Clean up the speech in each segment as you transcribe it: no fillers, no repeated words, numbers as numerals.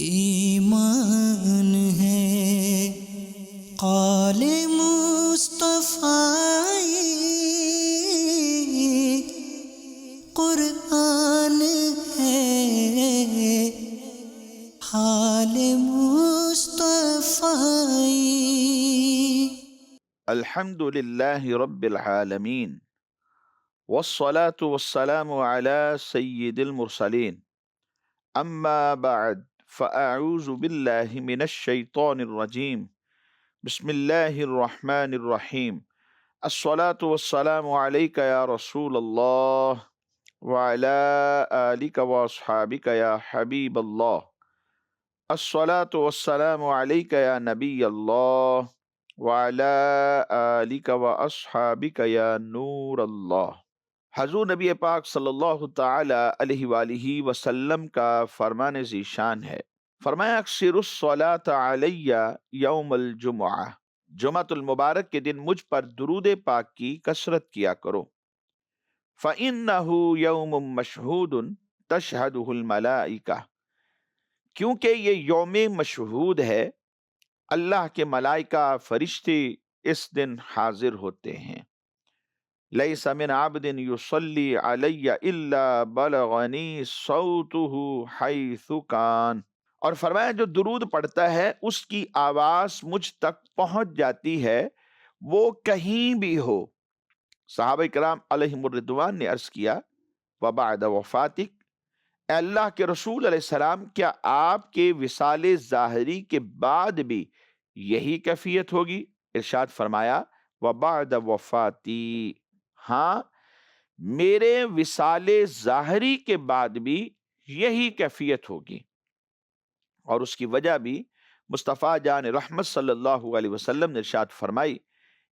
ایمان ہے قال مصطفیٰ، قرآن ہے حال مصطفیٰ۔ الحمد للہ رب العالمین، والصلاة والسلام على سید المرسلین، اما بعد فاعوذ باللہ من الشیطان الرجیم، بسم اللہ الرحمن الرحیم۔ الصلاة والسلام علیک یا رسول اللہ وعلى آلک واصحابک یا حبیب اللہ۔ الصلاة والسلام علیک یا نبی اللہ وعلى آلک واصحابک یا نور اللہ۔ حضور نبی پاک صلی اللہ تعالی علیہ وآلہ وسلم کا فرمان ذیشان ہے، فرمایا اکثر الصلاۃ علی یوم الجمعہ، جمعۃ المبارک کے دن مجھ پر درود پاک کی کثرت کیا کرو، فإنہ یوم مشہود تشہدہ الملائکہ، کیونکہ یہ یوم مشہود ہے، اللہ کے ملائکہ فرشتے اس دن حاضر ہوتے ہیں۔ لیس من عبد یصلی علی الا بلغنی صوتہ حیث کان، اور فرمایا جو درود پڑھتا ہے اس کی آواز مجھ تک پہنچ جاتی ہے، وہ کہیں بھی ہو۔ صحابہ کرام علیہم الرضوان نے عرض کیا وبعد وفاتک، اے اللہ کے رسول علیہ السلام، کیا آپ کے وصال ظاہری کے بعد بھی یہی کیفیت ہوگی؟ ارشاد فرمایا وبعد وفاتی، ہاں میرے وصال ظاہری کے بعد بھی یہی کیفیت ہوگی۔ اور اس کی وجہ بھی مصطفیٰ جان رحمت صلی اللہ علیہ وسلم نے ارشاد فرمائی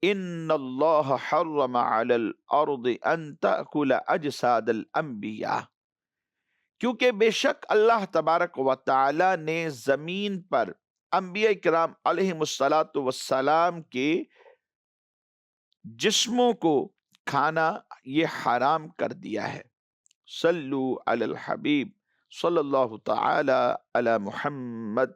ان اللہ حرم علی الارض ان تأکل اجساد الانبیاء، کیونکہ بے شک اللہ تبارک و تعالی نے زمین پر انبیاء کرام علیہم السلام کے جسموں کو کھانا یہ حرام کر دیا ہے۔ صلو علی الحبیب صلی اللہ تعالی علی محمد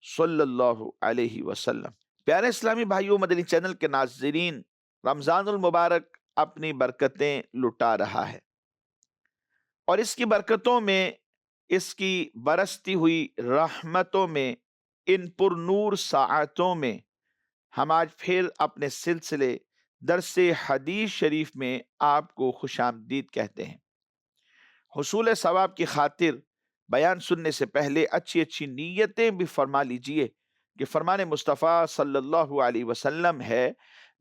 صلی اللہ علیہ وسلم۔ پیارے اسلامی بھائیوں، مدنی چینل کے ناظرین، رمضان المبارک اپنی برکتیں لٹا رہا ہے، اور اس کی برکتوں میں، اس کی برستی ہوئی رحمتوں میں، ان پر نور ساعتوں میں ہم آج پھر اپنے سلسلے درس حدیث شریف میں آپ کو خوش آمدید کہتے ہیں۔ حصول ثواب کی خاطر بیان سننے سے پہلے اچھی اچھی نیتیں بھی فرما لیجئے کہ فرمان مصطفیٰ صلی اللہ علیہ وسلم ہے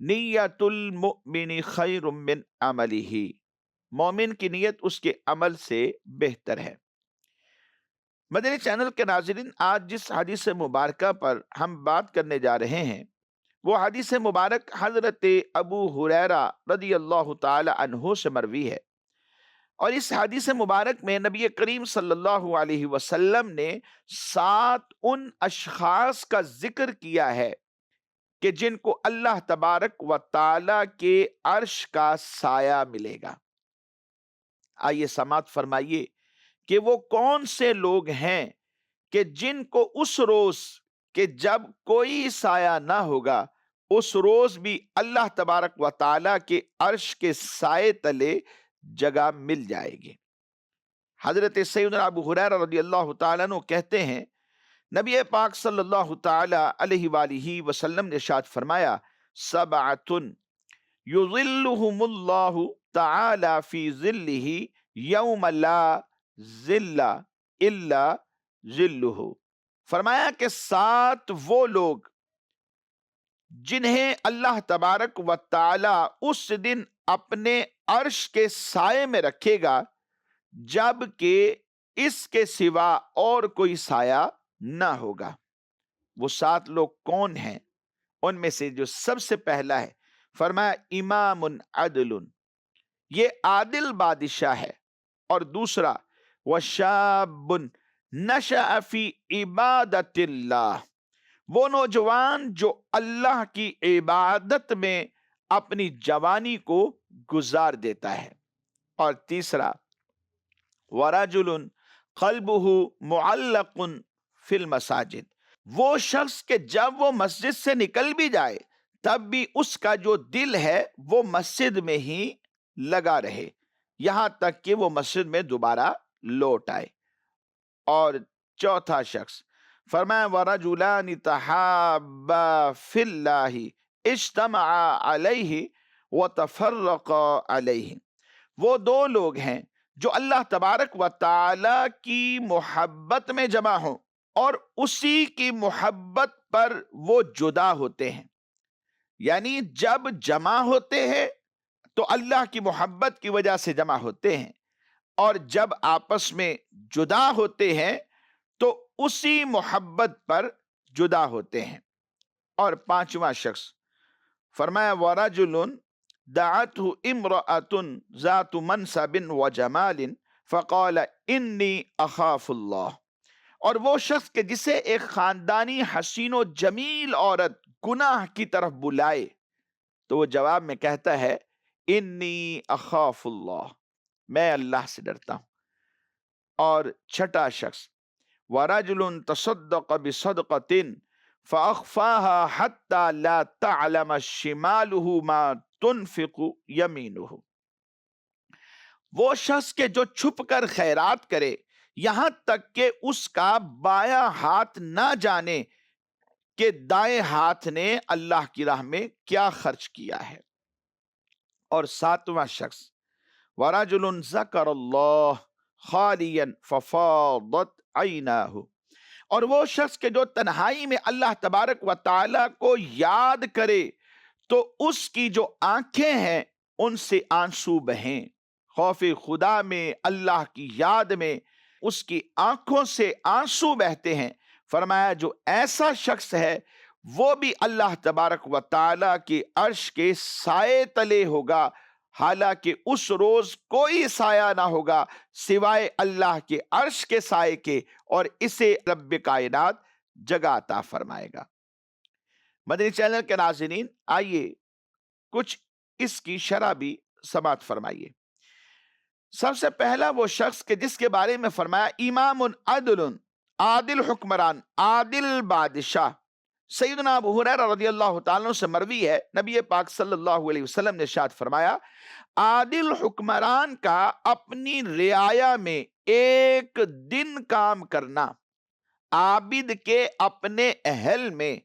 نیت المؤمن خیر من عملہ، مومن کی نیت اس کے عمل سے بہتر ہے۔ مدنی چینل کے ناظرین، آج جس حدیث مبارکہ پر ہم بات کرنے جا رہے ہیں وہ حدیث مبارک حضرت ابو ہریرہ رضی اللہ تعالی عنہ سے مروی ہے، اور اس حدیث مبارک میں نبی کریم صلی اللہ علیہ وسلم نے 7 ان اشخاص کا ذکر کیا ہے کہ جن کو اللہ تبارک و تعالی کے عرش کا سایہ ملے گا۔ آئیے سماعت فرمائیے کہ وہ کون سے لوگ ہیں کہ جن کو اس روز کہ جب کوئی سایہ نہ ہوگا، اس روز بھی اللہ تبارک و تعالی کے عرش کے سائے تلے جگہ مل جائے گی۔ حضرت سیدنا ابو ہریرہ رضی اللہ تعالیٰ عنہ کہتے ہیں نبی پاک صلی اللہ تعالی علیہ وآلہ وسلم نے ارشاد فرمایا سبعۃ یظلہم اللہ تعالی فی ظلہ یوم لا ظل الا ظلہ، فرمایا کہ 7 وہ لوگ جنہیں اللہ تبارک و تعالی اس دن اپنے عرش کے سائے میں رکھے گا جب کہ اس کے سوا اور کوئی سایہ نہ ہوگا۔ وہ 7 لوگ کون ہیں؟ ان میں سے جو سب سے پہلا ہے، فرمایا امام عدل، یہ عادل بادشاہ ہے، اور دوسرا وشاب نشأ فی عبادت اللہ، وہ نوجوان جو اللہ کی عبادت میں اپنی جوانی کو گزار دیتا ہے، اور تیسرا وَرَجُلٌ قَلْبُهُ مُعَلَّقٌ فی المساجد، وہ شخص کہ جب وہ مسجد سے نکل بھی جائے تب بھی اس کا جو دل ہے وہ مسجد میں ہی لگا رہے یہاں تک کہ وہ مسجد میں دوبارہ لوٹ آئے۔ اور چوتھا شخص فرمایا وَرَجُلَانِ تَحَابَّا فِي اللَّهِ اجْتَمَعَا عَلَيْهِ وَتَفَرَّقَا عَلَيْهِ، وہ دو لوگ ہیں جو اللہ تبارک و تعالی کی محبت میں جمع ہوں اور اسی کی محبت پر وہ جدا ہوتے ہیں، یعنی جب جمع ہوتے ہیں تو اللہ کی محبت کی وجہ سے جمع ہوتے ہیں، اور جب آپس میں جدا ہوتے ہیں تو اسی محبت پر جدا ہوتے ہیں۔ اور پانچواں شخص فرمایا وَرَجُلٌ دَعَتْهُ امْرَأَةٌ ذَاتُ مَنْصَبٍ وَجَمَالٍ فَقَالَ إِنِّي أَخَافُ اللَّهِ، اور وہ شخص کہ جسے ایک خاندانی حسین و جمیل عورت گناہ کی طرف بلائے تو وہ جواب میں کہتا ہے انی اخاف اللہ، میں اللہ سے ڈرتا ہوں۔ اور چھٹا شخص وَرَجُلٌ تَصَدَّقَ بِصَدْقَةٍ فَأَخْفَاهَا حَتَّى لَا تَعْلَمَ شِمَالُهُ مَا تُنْفِقُ يَمِينُهُ، وہ شخص کہ جو چھپ کر خیرات کرے یہاں تک کہ اس کا بایاں ہاتھ نہ جانے کہ دائیں ہاتھ نے اللہ کی راہ میں کیا خرچ کیا ہے۔ اور ساتواں شخص وَرَجُلٌ ذَكَرَ اللَّهَ خَالِيًا فَفَاضَتْ عَيْنَاهُ، اور وہ شخص کہ جو تنہائی میں اللہ تبارک و تعالی کو یاد کرے تو اس کی جو آنکھیں ہیں ان سے آنسو بہیں، خوف خدا میں اللہ کی یاد میں اس کی آنکھوں سے آنسو بہتے ہیں۔ فرمایا جو ایسا شخص ہے وہ بھی اللہ تبارک و تعالی کے عرش کے سائے تلے ہوگا، حالانکہ اس روز کوئی سایہ نہ ہوگا سوائے اللہ کے عرش کے سائے کے، اور اسے رب کائنات جگہ عطا فرمائے گا۔ مدنی چینل کے ناظرین، آئیے کچھ اس کی شرح بھی سماعت فرمائیے۔ سب سے پہلا وہ شخص کہ جس کے بارے میں فرمایا امام عدل، عادل حکمران، عادل بادشاہ۔ سیدنا ابو ہریرہ رضی اللہ تعالیٰ عنہ سے مروی ہے، نبی پاک صلی اللہ علیہ وسلم نے ارشاد فرمایا عادل حکمران کا اپنی رعایا میں ایک دن کام کرنا عابد کے اپنے اہل میں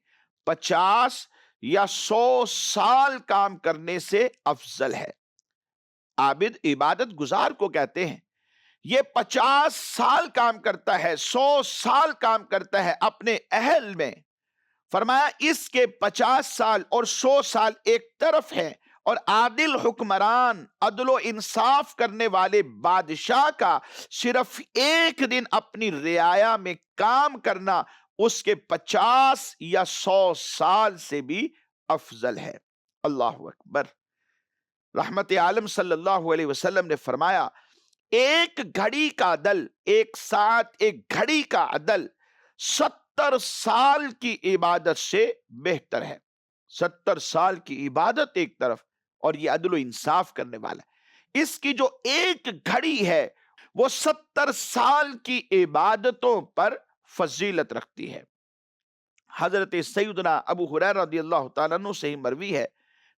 50 یا 100 سال کام کرنے سے افضل ہے۔ عابد عبادت گزار کو کہتے ہیں، یہ 50 سال کام کرتا ہے، 100 سال کام کرتا ہے اپنے اہل میں۔ فرمایا اس کے 50 سال اور 100 سال ایک طرف ہے، اور عادل حکمران، عدل و انصاف کرنے والے بادشاہ کا صرف ایک دن اپنی رعایا میں کام کرنا اس کے 50 یا 100 سال سے بھی افضل ہے۔ اللہ اکبر۔ رحمت عالم صلی اللہ علیہ وسلم نے فرمایا ایک گھڑی کا عدل، ایک ساتھ ایک گھڑی کا عدل 70 سال کی عبادت سے بہتر ہے۔ 70 سال کی عبادت ایک طرف، اور یہ عدل و انصاف کرنے والا ہے، اس کی جو ایک گھڑی ہے وہ 70 سال کی عبادتوں پر فضیلت رکھتی ہے۔ حضرت سیدنا ابو ہریرہ رضی اللہ تعالیٰ عنہ سے ہی مروی ہے،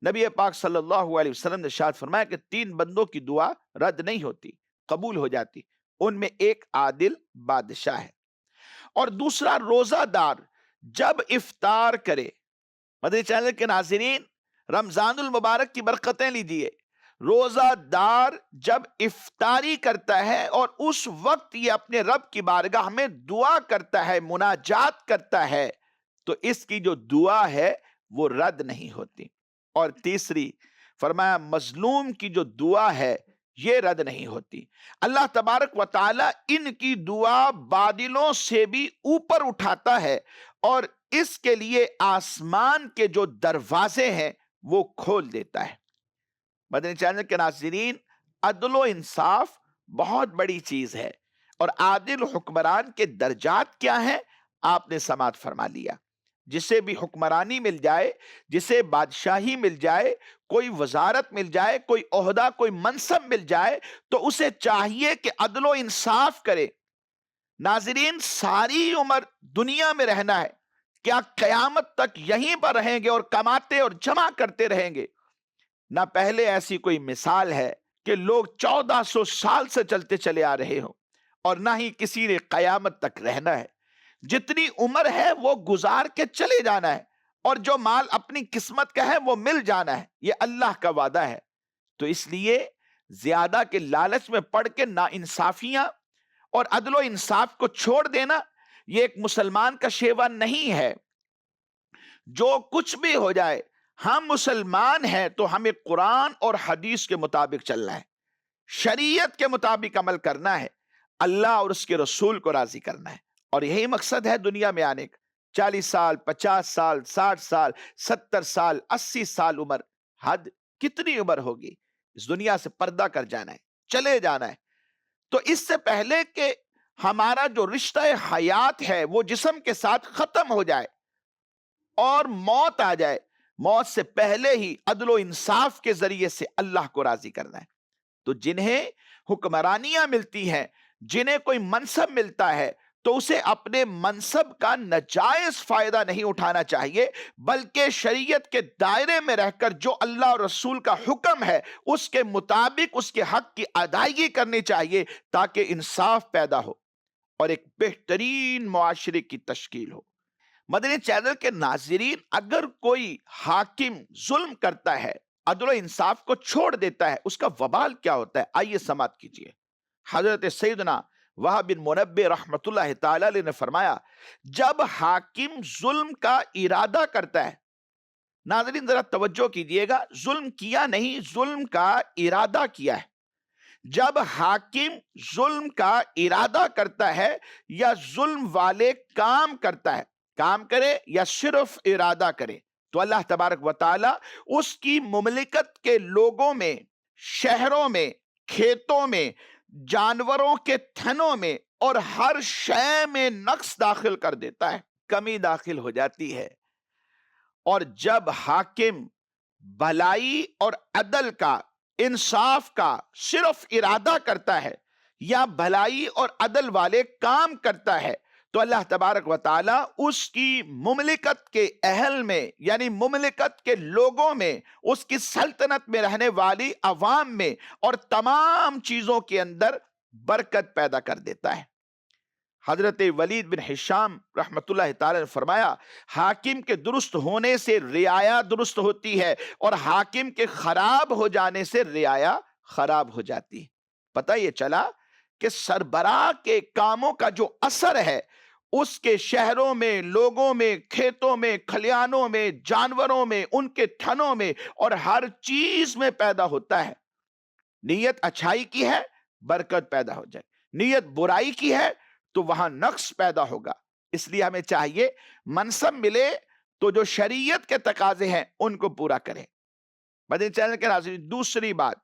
نبی پاک صلی اللہ علیہ وسلم نے ارشاد فرمایا کہ 3 بندوں کی دعا رد نہیں ہوتی، قبول ہو جاتی، ان میں ایک عادل بادشاہ ہے، اور دوسرا روزہ دار جب افطار کرے۔ مدنی چینل کے ناظرین، رمضان المبارک کی برکتیں لیجئے۔ روزہ دار جب افطاری کرتا ہے اور اس وقت یہ اپنے رب کی بارگاہ میں دعا کرتا ہے، مناجات کرتا ہے، تو اس کی جو دعا ہے وہ رد نہیں ہوتی۔ اور تیسری فرمایا مظلوم کی جو دعا ہے یہ رد نہیں ہوتی۔ اللہ تبارک و تعالی ان کی دعا بادلوں سے بھی اوپر اٹھاتا ہے، اور اس کے لیے آسمان کے جو دروازے ہیں وہ کھول دیتا ہے۔ مدنی چینل کے ناظرین، عدل و انصاف بہت بڑی چیز ہے، اور عادل حکمران کے درجات کیا ہیں آپ نے سماعت فرما لیا۔ جسے بھی حکمرانی مل جائے، جسے بادشاہی مل جائے، کوئی وزارت مل جائے، کوئی عہدہ، کوئی منصب مل جائے، تو اسے چاہیے کہ عدل و انصاف کرے، ناظرین ساری عمر دنیا میں رہنا ہے، کیا قیامت تک یہیں پر رہیں گے اور کماتے اور جمع کرتے رہیں گے؟ نہ پہلے ایسی کوئی مثال ہے کہ لوگ 1400 سال سے چلتے چلے آ رہے ہوں، اور نہ ہی کسی نے قیامت تک رہنا ہے۔ جتنی عمر ہے وہ گزار کے چلے جانا ہے، اور جو مال اپنی قسمت کا ہے وہ مل جانا ہے، یہ اللہ کا وعدہ ہے۔ تو اس لیے زیادہ کے لالچ میں پڑ کے ناانصافیاں اور عدل و انصاف کو چھوڑ دینا یہ ایک مسلمان کا شیوا نہیں ہے۔ جو کچھ بھی ہو جائے، ہم مسلمان ہیں تو ہمیں قرآن اور حدیث کے مطابق چلنا ہے، شریعت کے مطابق عمل کرنا ہے، اللہ اور اس کے رسول کو راضی کرنا ہے، اور یہی مقصد ہے دنیا میں آنے کا۔ 40 سال، 50 سال، 60 سال، 70 سال، 80 سال عمر، حد کتنی عمر ہوگی؟ اس دنیا سے پردہ کر جانا ہے، چلے جانا ہے۔ تو اس سے پہلے کہ ہمارا جو رشتہ حیات ہے وہ جسم کے ساتھ ختم ہو جائے اور موت آ جائے، موت سے پہلے ہی عدل و انصاف کے ذریعے سے اللہ کو راضی کرنا ہے۔ تو جنہیں حکمرانیاں ملتی ہیں، جنہیں کوئی منصب ملتا ہے، تو اسے اپنے منصب کا ناجائز فائدہ نہیں اٹھانا چاہیے، بلکہ شریعت کے دائرے میں رہ کر جو اللہ اور رسول کا حکم ہے اس کے مطابق اس کے حق کی ادائیگی کرنی چاہیے، تاکہ انصاف پیدا ہو اور ایک بہترین معاشرے کی تشکیل ہو۔ مدنی چینل کے ناظرین، اگر کوئی حاکم ظلم کرتا ہے، عدل و انصاف کو چھوڑ دیتا ہے، اس کا وبال کیا ہوتا ہے؟ آئیے سماعت کیجئے۔ حضرت سیدنا وہب بن منبہ رحمت اللہ تعالی علیہ نے فرمایا، جب حاکم ظلم کا ارادہ کرتا ہے، ناظرین ذرا توجہ کیجئے گا، ظلم کیا نہیں، ظلم کا ارادہ کیا ہے۔ جب حاکم ظلم کا ارادہ کرتا ہے یا ظلم والے کام کرتا ہے، کام کرے یا صرف ارادہ کرے، تو اللہ تبارک و تعالی اس کی مملکت کے لوگوں میں، شہروں میں، کھیتوں میں، جانوروں کے تھنوں میں اور ہر شے میں نقص داخل کر دیتا ہے، کمی داخل ہو جاتی ہے۔ اور جب حاکم بھلائی اور عدل کا، انصاف کا صرف ارادہ کرتا ہے یا بھلائی اور عدل والے کام کرتا ہے، تو اللہ تبارک و تعالی اس کی مملکت کے اہل میں، یعنی مملکت کے لوگوں میں، اس کی سلطنت میں رہنے والی عوام میں اور تمام چیزوں کے اندر برکت پیدا کر دیتا ہے۔ حضرت ولید بن ہشام رحمت اللہ تعالی نے فرمایا، حاکم کے درست ہونے سے رعایا درست ہوتی ہے، اور حاکم کے خراب ہو جانے سے رعایا خراب ہو جاتی ہے۔ پتہ یہ چلا کہ سربراہ کے کاموں کا جو اثر ہے اس کے شہروں میں، لوگوں میں، کھیتوں میں، کھلیانوں میں، جانوروں میں، ان کے تھنوں میں اور ہر چیز میں پیدا ہوتا ہے۔ نیت اچھائی کی ہے، برکت پیدا ہو جائے، نیت برائی کی ہے تو وہاں نقص پیدا ہوگا۔ اس لیے ہمیں چاہیے منصب ملے تو جو شریعت کے تقاضے ہیں ان کو پورا کریں۔ مدنی چینل کے ناظرین، دوسری بات،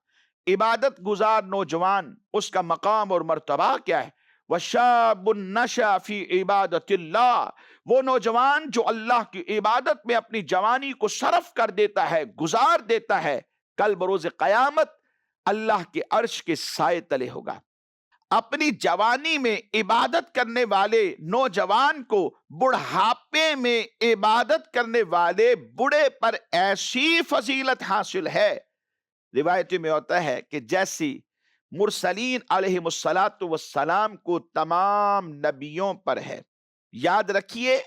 عبادت گزار نوجوان، اس کا مقام اور مرتبہ کیا ہے؟ وَشَابٌ نَشَأَ فِي عِبَادَةِ اللَّهِ، وہ نوجوان جو اللہ کی عبادت میں اپنی جوانی کو صرف کر دیتا ہے، گزار دیتا ہے، کل بروز قیامت اللہ کے عرش کے سائے تلے ہوگا۔ اپنی جوانی میں عبادت کرنے والے نوجوان کو بڑھاپے میں عبادت کرنے والے بوڑھے پر ایسی فضیلت حاصل ہے۔ روایتوں میں ہوتا ہے کہ جیسی مرسلین علیہ السلام کو تمام نبیوں پر ہے۔ یاد رکھیے،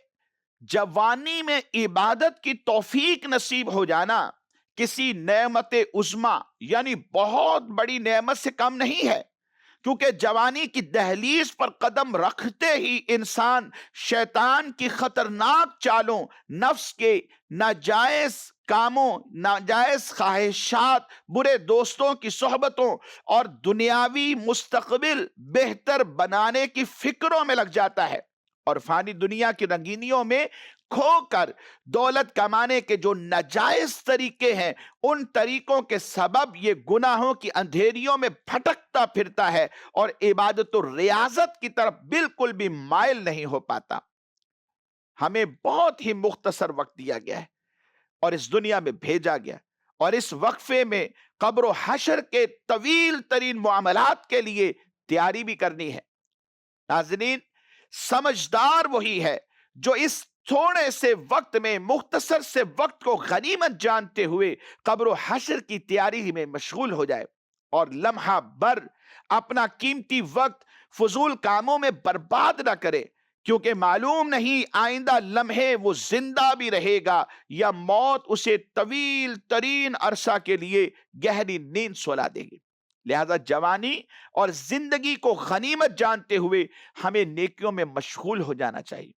جوانی میں عبادت کی توفیق نصیب ہو جانا کسی نعمت عظمی یعنی بہت بڑی نعمت سے کم نہیں ہے، کیونکہ جوانی کی دہلیز پر قدم رکھتے ہی انسان شیطان کی خطرناک چالوں، نفس کے ناجائز کاموں، ناجائز خواہشات، برے دوستوں کی صحبتوں اور دنیاوی مستقبل بہتر بنانے کی فکروں میں لگ جاتا ہے، اور فانی دنیا کی رنگینیوں میں کھو کر دولت کمانے کے جو ناجائز طریقے ہیں ان طریقوں کے سبب یہ گناہوں کی اندھیریوں میں بھٹکتا پھرتا ہے اور عبادت و ریاضت کی طرف بالکل بھی مائل نہیں ہو پاتا۔ ہمیں بہت ہی مختصر وقت دیا گیا ہے اور اس دنیا میں بھیجا گیا، اور اس وقفے میں قبر و حشر کے طویل ترین معاملات کے لیے تیاری بھی کرنی ہے۔ ناظرین، سمجھدار وہی ہے جو اس تھوڑے سے وقت میں، مختصر سے وقت کو غنیمت جانتے ہوئے قبر و حشر کی تیاری میں مشغول ہو جائے اور لمحہ بھر اپنا قیمتی وقت فضول کاموں میں برباد نہ کرے، کیونکہ معلوم نہیں آئندہ لمحے وہ زندہ بھی رہے گا یا موت اسے طویل ترین عرصہ کے لیے گہری نیند سلا دے گی۔ لہذا جوانی اور زندگی کو غنیمت جانتے ہوئے ہمیں نیکیوں میں مشغول ہو جانا چاہیے۔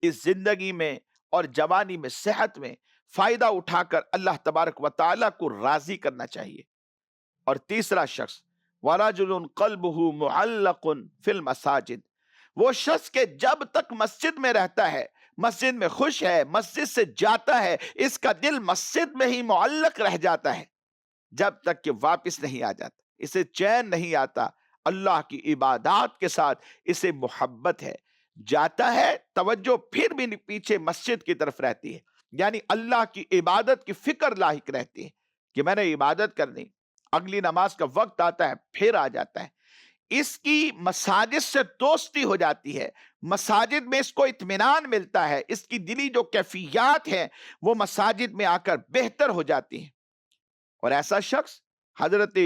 اس زندگی میں اور جوانی میں، صحت میں فائدہ اٹھا کر اللہ تبارک و تعالیٰ کو راضی کرنا چاہیے۔ اور تیسرا شخص، وَرَجُلٌ قَلْبُهُ مُعَلَّقٌ فِي الْمَسَاجِدِ، وہ شخص کہ جب تک مسجد میں رہتا ہے، مسجد میں خوش ہے، مسجد سے جاتا ہے، اس کا دل مسجد میں ہی معلق رہ جاتا ہے جب تک کہ واپس نہیں آ جاتا، اسے چین نہیں آتا، اللہ کی عبادات کے ساتھ اسے محبت ہے، جاتا ہے توجہ پھر بھی پیچھے مسجد کی طرف رہتی ہے، یعنی اللہ کی عبادت کی فکر لاحق رہتی ہے کہ میں نے عبادت کرنی، اگلی نماز کا وقت آتا ہے پھر آ جاتا ہے۔ اس کی مساجد سے دوستی ہو جاتی ہے، مساجد میں اس کو اطمینان ملتا ہے، اس کی دلی جو کیفیات ہیں وہ مساجد میں آ کر بہتر ہو جاتی ہیں۔ اور ایسا شخص حضرت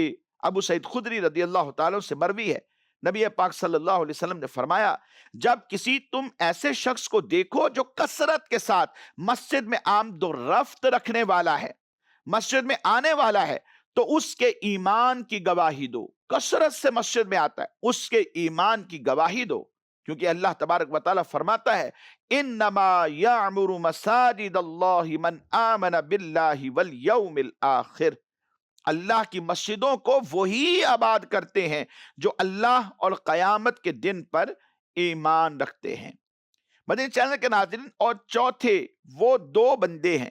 ابو سعید خدری رضی اللہ تعالیٰ سے مروی ہے، نبی پاک صلی اللہ علیہ وسلم نے فرمایا، جب کسی تم ایسے شخص کو دیکھو جو کثرت کے ساتھ مسجد میں آمد و رفت رکھنے والا ہے، مسجد میں آنے والا ہے، تو اس کے ایمان کی گواہی دو۔ کثرت سے مسجد میں آتا ہے، اس کے ایمان کی گواہی دو، کیونکہ اللہ تبارک و تعالیٰ فرماتا ہے انما یعمر مساجد اللہ من آمن باللہ والیوم الآخر، اللہ کی مسجدوں کو وہی آباد کرتے ہیں جو اللہ اور قیامت کے دن پر ایمان رکھتے ہیں۔ مدنی چینل کے ناظرین، اور چوتھے وہ دو بندے ہیں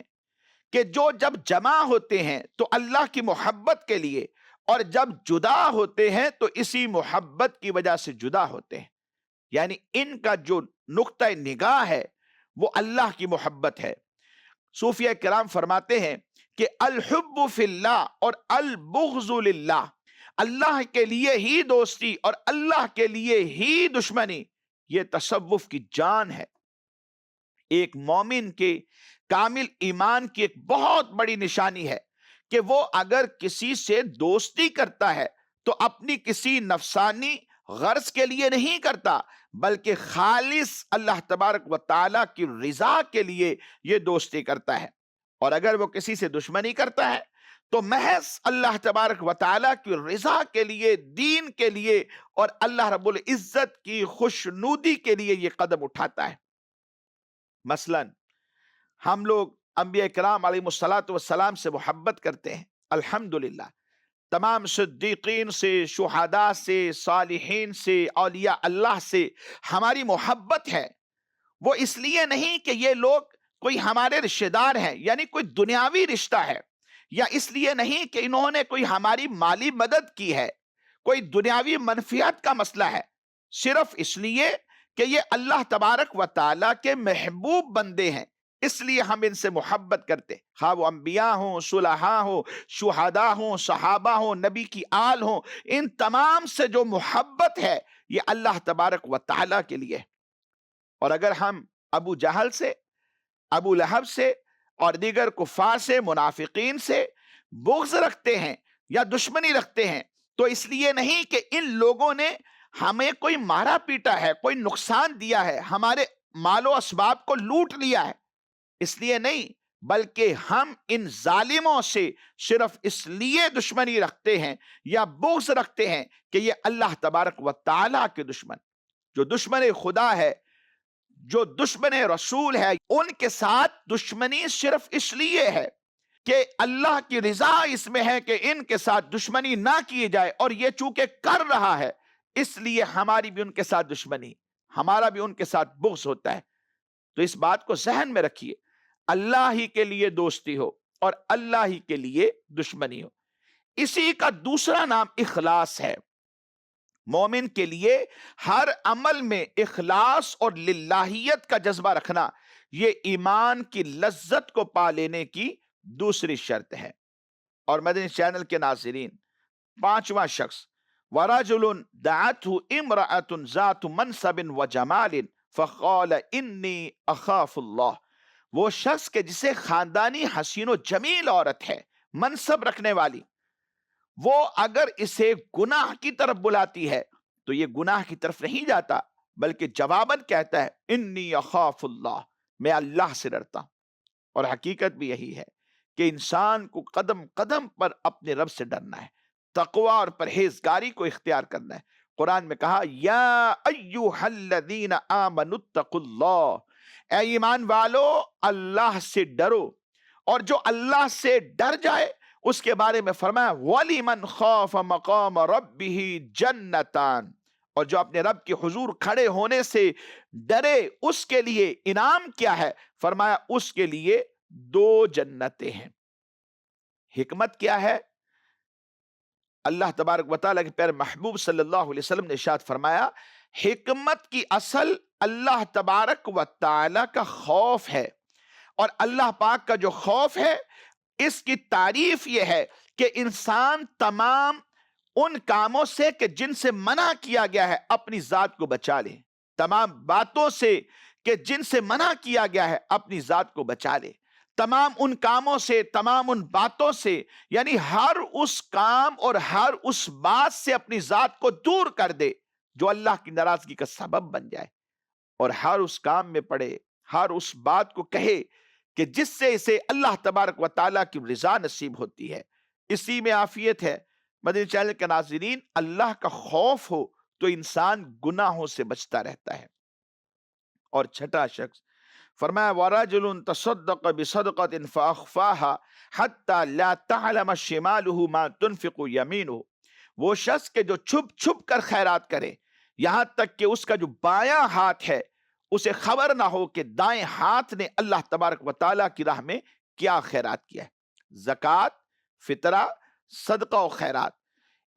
کہ جو جب جمع ہوتے ہیں تو اللہ کی محبت کے لیے، اور جب جدا ہوتے ہیں تو اسی محبت کی وجہ سے جدا ہوتے ہیں، یعنی ان کا جو نقطہ نگاہ ہے وہ اللہ کی محبت ہے۔ صوفیہ کرام فرماتے ہیں کہ الحب فی اللہ اور البغض للہ، اللہ کے لیے ہی دوستی اور اللہ کے لیے ہی دشمنی، یہ تصوف کی جان ہے۔ ایک مومن کے کامل ایمان کی ایک بہت بڑی نشانی ہے کہ وہ اگر کسی سے دوستی کرتا ہے تو اپنی کسی نفسانی غرض کے لیے نہیں کرتا، بلکہ خالص اللہ تبارک و تعالیٰ کی رضا کے لیے یہ دوستی کرتا ہے۔ اور اگر وہ کسی سے دشمنی کرتا ہے تو محض اللہ تبارک و تعالیٰ کی رضا کے لیے، دین کے لیے اور اللہ رب العزت کی خوشنودی کے لیے یہ قدم اٹھاتا ہے۔ مثلا ہم لوگ انبیاء کرام علیہ الصلاۃ والسلام سے محبت کرتے ہیں، الحمدللہ، تمام صدیقین سے، شہداء سے، صالحین سے، اولیاء اللہ سے ہماری محبت ہے۔ وہ اس لیے نہیں کہ یہ لوگ کوئی ہمارے رشتہ دار ہیں، یعنی کوئی دنیاوی رشتہ ہے، یا اس لیے نہیں کہ انہوں نے کوئی ہماری مالی مدد کی ہے، کوئی دنیاوی منفعت کا مسئلہ ہے، صرف اس لیے کہ یہ اللہ تبارک و تعالیٰ کے محبوب بندے ہیں، اس لیے ہم ان سے محبت کرتے، خواہ وہ انبیاء ہوں، صلحاء ہوں، شہداء ہوں، صحابہ ہوں، نبی کی آل ہوں، ان تمام سے جو محبت ہے یہ اللہ تبارک و تعالیٰ کے لیے ہے۔ اور اگر ہم ابو جہل سے، ابو لہب سے اور دیگر کفار سے، منافقین سے بغض رکھتے ہیں یا دشمنی رکھتے ہیں تو اس لیے نہیں کہ ان لوگوں نے ہمیں کوئی مارا پیٹا ہے، کوئی نقصان دیا ہے، ہمارے مال و اسباب کو لوٹ لیا ہے، اس لیے نہیں، بلکہ ہم ان ظالموں سے صرف اس لیے دشمنی رکھتے ہیں یا بغض رکھتے ہیں کہ یہ اللہ تبارک و تعالیٰ کے دشمن، جو دشمن خدا ہے، جو دشمن رسول ہے، ان کے ساتھ دشمنی صرف اس لیے ہے کہ اللہ کی رضا اس میں ہے کہ ان کے ساتھ دشمنی نہ کی جائے، اور یہ چونکہ کر رہا ہے اس لیے ہماری بھی ان کے ساتھ دشمنی، ہمارا بھی ان کے ساتھ بغض ہوتا ہے۔ تو اس بات کو ذہن میں رکھیے، اللہ ہی کے لیے دوستی ہو اور اللہ ہی کے لیے دشمنی ہو۔ اسی کا دوسرا نام اخلاص ہے۔ مومن کے لیے ہر عمل میں اخلاص اور للہیت کا جذبہ رکھنا، یہ ایمان کی لذت کو پا لینے کی دوسری شرط ہے۔ اور مدنی چینل کے ناظرین، پانچواں شخص ورجل دعته امرأة ذات منصب وجمال فقال انی اخاف اللہ، وہ شخص کے جسے خاندانی حسین و جمیل عورت ہے، منصب رکھنے والی، وہ اگر اسے گناہ کی طرف بلاتی ہے تو یہ گناہ کی طرف نہیں جاتا، بلکہ جواباً کہتا ہے انی اخاف اللہ، میں اللہ سے ڈرتا ہوں۔ اور حقیقت بھی یہی ہے کہ انسان کو قدم قدم پر اپنے رب سے ڈرنا ہے، تقوی اور پرہیزگاری کو اختیار کرنا ہے۔ قرآن میں کہا یا ایھا الذین آمنوا اتقوا اللہ، اے ایمان والو اللہ سے ڈرو، اور جو اللہ سے ڈر جائے اس کے بارے میں فرمایا وَلِمَنْ خَافَ مَقَامَ رَبِّهِ جَنَّتان، اور جو اپنے رب کے حضور کھڑے ہونے سے ڈرے اس کے لیے انعام کیا ہے؟ فرمایا اس کے لیے 2 جنتیں ہیں۔ حکمت کیا ہے؟ اللہ تبارک و تعالیٰ کے پیارے محبوب صلی اللہ علیہ وسلم نے ارشاد فرمایا حکمت کی اصل اللہ تبارک و تعالیٰ کا خوف ہے، اور اللہ پاک کا جو خوف ہے اس کی تعریف یہ ہے کہ انسان تمام ان کاموں سے کہ جن سے منع کیا گیا ہے اپنی ذات کو بچا لے، تمام باتوں سے کہ جن سے منع کیا گیا ہے اپنی ذات کو بچا لے، تمام ان کاموں سے، تمام ان باتوں سے، یعنی ہر اس کام اور ہر اس بات سے اپنی ذات کو دور کر دے جو اللہ کی ناراضگی کا سبب بن جائے، اور ہر اس کام میں پڑے، ہر اس بات کو کہے کہ جس سے اسے اللہ تبارک و تعالیٰ کی رضا نصیب ہوتی ہے۔ اسی میں عافیت ہے۔ مدنی چینل کے ناظرین، اللہ کا خوف ہو تو انسان گناہوں سے بچتا رہتا ہے۔ اور چھٹا شخص فرمایا وَرَجُلٌ تَصَدَّقَ بِصَدْقَةٍ فَأَخْفَاهَا حَتَّى لَا تَعْلَمَ شِمَالُهُ مَا تُنْفِقُ يَمِينُهُ، وہ شخص کے جو چھپ چھپ کر خیرات کرے یہاں تک کہ اس کا جو بایاں ہاتھ ہے اسے خبر نہ ہو کہ دائیں ہاتھ نے اللہ تبارک و تعالیٰ کی راہ میں کیا خیرات کیا ہے۔ زکوٰۃ، فطرہ، صدقہ و خیرات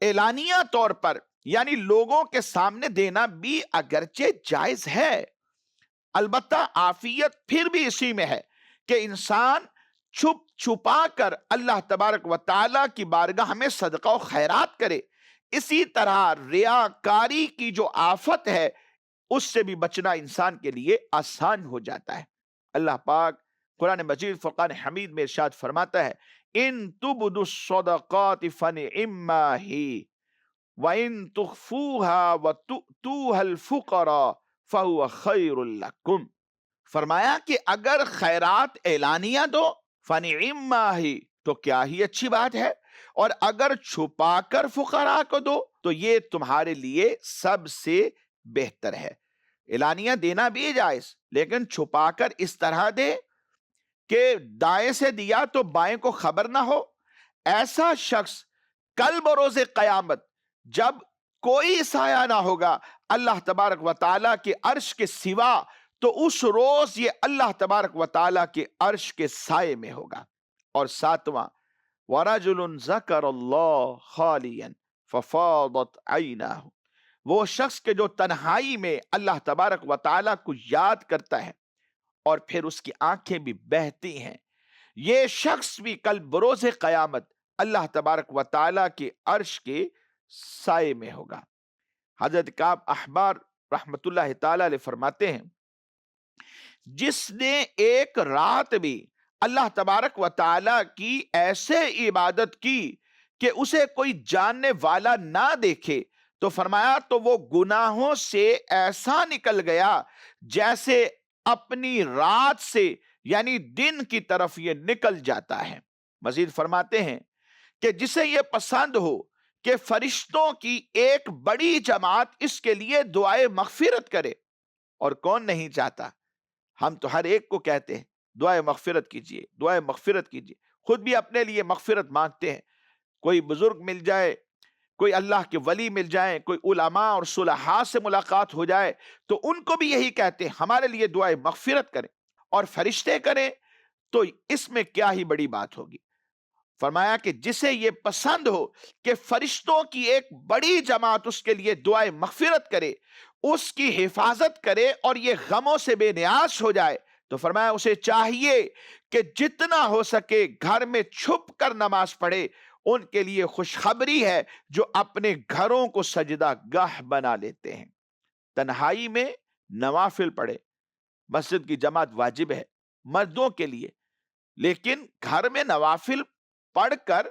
اعلانیہ طور پر یعنی لوگوں کے سامنے دینا بھی اگرچہ جائز ہے، البتہ عافیت پھر بھی اسی میں ہے کہ انسان چھپ چھپا کر اللہ تبارک و تعالیٰ کی بارگاہ میں صدقہ و خیرات کرے۔ اسی طرح ریاکاری کی جو آفت ہے اس سے بھی بچنا انسان کے لیے آسان ہو جاتا ہے۔ اللہ پاک قرآن مجید فرقان حمید میں ارشاد فرماتا ہے ان تبدوا الصدقات فنعما ہی وان تخفوها وتؤتوها الفقراء فهو خیر لکم، فرمایا کہ اگر خیرات اعلانیہ دو فنعما ہی تو کیا ہی اچھی بات ہے، اور اگر چھپا کر فقراء کو دو تو یہ تمہارے لیے سب سے بہتر ہے۔ اعلانیہ دینا بھی جائز، لیکن چھپا کر اس طرح دے کہ دائیں سے دیا تو بائیں کو خبر نہ ہو۔ ایسا شخص کل بروز قیامت جب کوئی سایہ نہ ہوگا اللہ تبارک و تعالیٰ کے عرش کے سوا، تو اس روز یہ اللہ تبارک و تعالیٰ کے عرش کے سائے میں ہوگا۔ اور ساتواں وَرَجُلٌ ذَكَرَ اللَّهَ خَالِيًا فَفَاضَتْ عَيْنَاهُ، وہ شخص کے جو تنہائی میں اللہ تبارک و تعالیٰ کو یاد کرتا ہے اور پھر اس کی آنکھیں بھی بہتی ہیں، یہ شخص بھی کل بروز قیامت اللہ تبارک و تعالیٰ کے عرش کے سائے میں ہوگا۔ حضرت کعب احبار رحمت اللہ تعالیٰ علیہ فرماتے ہیں جس نے ایک رات بھی اللہ تبارک و تعالیٰ کی ایسے عبادت کی کہ اسے کوئی جاننے والا نہ دیکھے، تو فرمایا تو وہ گناہوں سے ایسا نکل گیا جیسے اپنی رات سے یعنی دن کی طرف یہ نکل جاتا ہے۔ مزید فرماتے ہیں کہ جسے یہ پسند ہو کہ فرشتوں کی ایک بڑی جماعت اس کے لیے دعائے مغفرت کرے، اور کون نہیں چاہتا؟ ہم تو ہر ایک کو کہتے ہیں دعائے مغفرت کیجئے، دعائے مغفرت کیجئے، خود بھی اپنے لیے مغفرت مانگتے ہیں۔ کوئی بزرگ مل جائے، کوئی اللہ کے ولی مل جائیں، کوئی علماء اور صلحاء سے ملاقات ہو جائے تو ان کو بھی یہی کہتے ہیں ہمارے لیے دعائے مغفرت کریں، اور فرشتے کریں تو اس میں کیا ہی بڑی بات ہوگی۔ فرمایا کہ جسے یہ پسند ہو کہ فرشتوں کی ایک بڑی جماعت اس کے لیے دعائے مغفرت کرے، اس کی حفاظت کرے اور یہ غموں سے بے نیاز ہو جائے، تو فرمایا اسے چاہیے کہ جتنا ہو سکے گھر میں چھپ کر نماز پڑھے، ان کے لیے خوشخبری ہے جو اپنے گھروں کو سجدہ گاہ بنا لیتے ہیں۔ تنہائی میں نوافل پڑھے، مسجد کی جماعت واجب ہے مردوں کے لیے، لیکن گھر میں نوافل پڑھ کر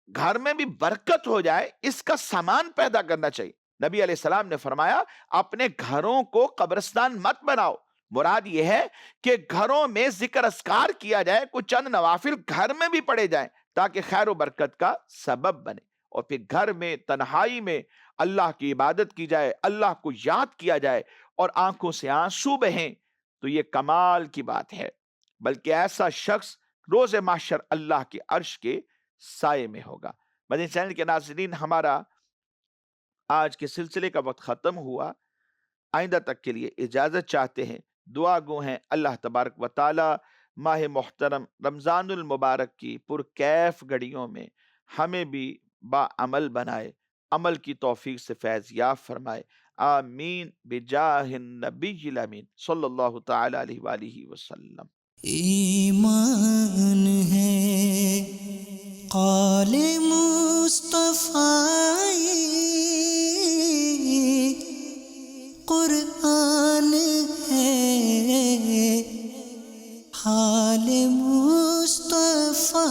گھر میں بھی برکت ہو جائے اس کا سامان پیدا کرنا چاہیے۔ نبی علیہ السلام نے فرمایا اپنے گھروں کو قبرستان مت بناؤ، مراد یہ ہے کہ گھروں میں ذکر اذکار کیا جائے، کچھ چند نوافل گھر میں بھی پڑھے جائیں تاکہ خیر و برکت کا سبب بنے، اور پھر گھر میں تنہائی میں اللہ کی عبادت کی جائے، اللہ کو یاد کیا جائے اور آنکھوں سے آنسو بہیں، تو یہ کمال کی بات ہے۔ بلکہ ایسا شخص روز محشر اللہ کے عرش کے سائے میں ہوگا۔ مدنی چینل کے ناظرین، ہمارا آج کے سلسلے کا وقت ختم ہوا، آئندہ تک کے لیے اجازت چاہتے ہیں، دعا گو ہیں اللہ تبارک و تعالی ماہ محترم رمضان المبارک کی پرکیف گھڑیوں میں ہمیں بھی با عمل بنائے، عمل کی توفیق سے فیض یاب فرمائے، آمین بجاہ النبی الامین صلی اللہ تعالی علیہ وآلہ وسلم۔ ایمان ہے قول مصطفیٰ، قرآن ہے حال مصطفیٰ۔